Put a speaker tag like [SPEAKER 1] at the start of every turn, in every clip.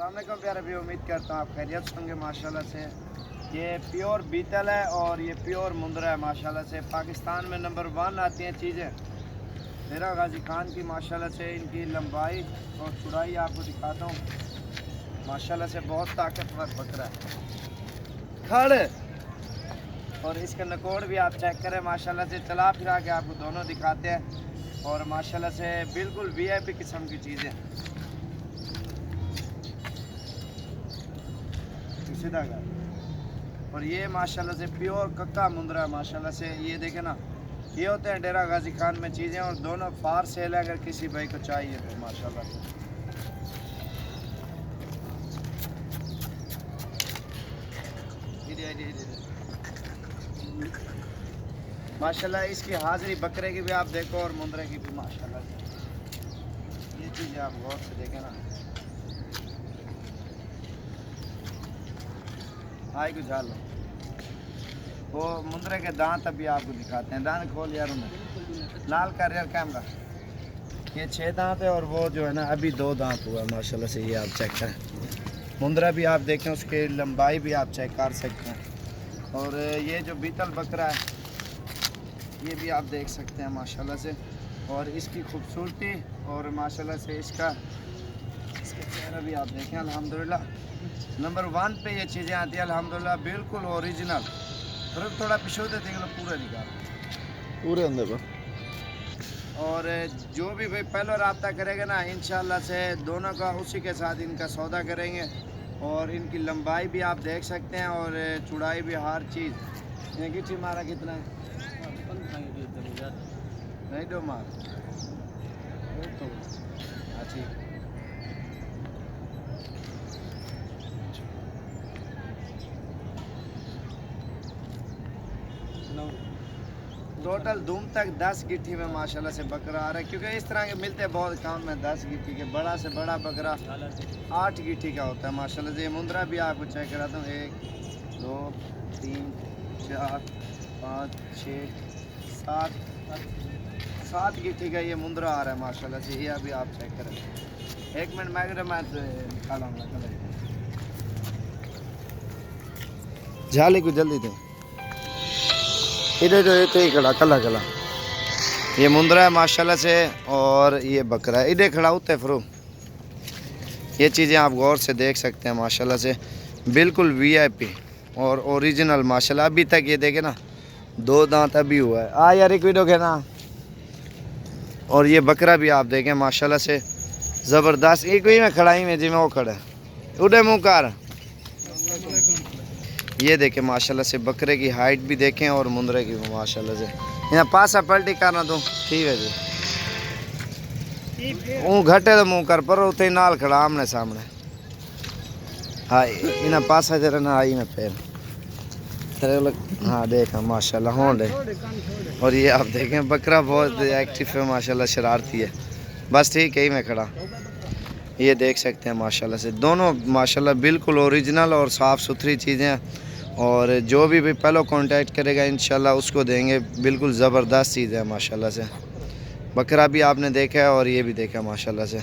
[SPEAKER 1] अस्सलाम वालेकुम प्यारे भी, उम्मीद करता हूँ आप खैरियत से होंगे माशाल्लाह से। ये प्योर बीतल है और ये प्योर मुंद्रा है माशाल्लाह से। पाकिस्तान में नंबर 1 आती हैं चीज़ें डेरा गाजी खान की माशाल्लाह से। इनकी लंबाई और चौड़ाई आपको दिखाता हूँ माशाल्लाह से। बहुत ताकतवर बकरा है खड़, और इसका नकोड़ भी आप चेक करें माशाल्लाह से। चला फिरा के आपको दोनों दिखाते हैं और माशाल्लाह से बिल्कुल वीआईपी किस्म की चीज़ें सीधा का। और ये माशाल्लाह से प्योर कक्का मुंद्रा है माशाल्लाह से। ये देखें ना, ये होते हैं डेरा गाजी खान में चीज़ें, और दोनों फार सेल है अगर किसी भाई को चाहिए तो माशाल्लाह से। माशाल्लाह इसकी हाजिरी बकरे की भी आप देखो और मुंद्रे की भी माशाल्लाह से। ये चीज़ें आप गौर से देखें ना। आई कुछ हाल वो मुंद्रे के दांत अभी आपको दिखाते हैं। दांत खोल यार उन्हें, लाल कर यार कैमरा। ये 6 दांत है और वो जो है ना अभी 2 दांत हुआ माशाल्लाह से। ये आप चेक करें, मुंद्रा भी आप देखें, उसकी लंबाई भी आप चेक कर सकते हैं। और ये जो बीतल बकरा है ये भी आप देख सकते हैं माशाल्लाह से। और इसकी खूबसूरती और माशाल्लाह से इसका चेहरा भी आप देखें। अल्हम्दुलिल्लाह नंबर 1 पे ये चीज़ें आती हैं अल्हम्दुलिल्लाह, बिल्कुल ओरिजिनल। थोड़ा पिछो दे देंगे पूरा निकाल
[SPEAKER 2] पूरे अंदर पर।
[SPEAKER 1] और जो भी भाई पहले रब्ता करेगा ना इंशाल्लाह से दोनों का उसी के साथ इनका सौदा करेंगे। और इनकी लंबाई भी आप देख सकते हैं और चौड़ाई भी, हर चीज़। ये गिट्टी मारा कितना है? नहीं दो मार अच्छी। टोटल धूम तक 10 गिट्टी में माशाल्लाह से बकरा आ रहा है, क्योंकि इस तरह के मिलते बहुत कम में 10 गिट्टी के। बड़ा से बड़ा बकरा 8 गिट्टी का होता है माशाल्लाह से। ये मुंद्रा भी आपको चेक कराता हूँ। 1 2 3 4 5 6 7 गिट्टी का ये मुंद्रा आ रहा है माशाल्लाह से। ये अभी आप चेक करें। 1 मिनट मैं निकालूँगा झाली को जल्दी दें। इधर तो ही खड़ा कला कला ये मुंद्रा है माशाल्लाह से। और ये बकरा है इधर खड़ा होते फ्रू। ये चीज़ें आप गौर से देख सकते हैं माशाल्लाह से, बिल्कुल वीआईपी और ओरिजिनल माशाल्लाह। अभी तक ये देखे ना 2 दांत अभी हुआ है। आ यार एक वीडियो के ना। और ये बकरा भी आप देखें माशाल्लाह से ज़बरदस्त। एक ही में खड़ाई में जिमें वो खड़ा उड़े मुँह कार। ये देखें माशाल्लाह से बकरे की हाइट भी देखें और मुंद्रे की माशाल्लाह से। यहाँ पासा पलटी करना तो ठीक है जी। वो घटे तो मुँह कर पर उते नाल खड़ा आमने सामने। हाँ इन्हें पासा जरा ना आई में पैर तेरे। हाँ देखा माशाल्लाह होंड है। और ये आप देखें बकरा बहुत एक्टिव है माशाल्लाह, शरारती है। बस ठीक है ही में खड़ा। ये देख सकते हैं माशाल्लाह से दोनों माशाल्लाह बिल्कुल ओरिजिनल और साफ़ सुथरी चीज़ें। और जो भी पहले कांटेक्ट करेगा इंशाल्लाह उसको देंगे। बिल्कुल ज़बरदस्त चीज़ है माशाल्लाह से। बकरा भी आपने देखा है और ये भी देखा माशाल्लाह से।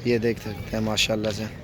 [SPEAKER 1] ये देख सकते हैं माशाल्लाह से।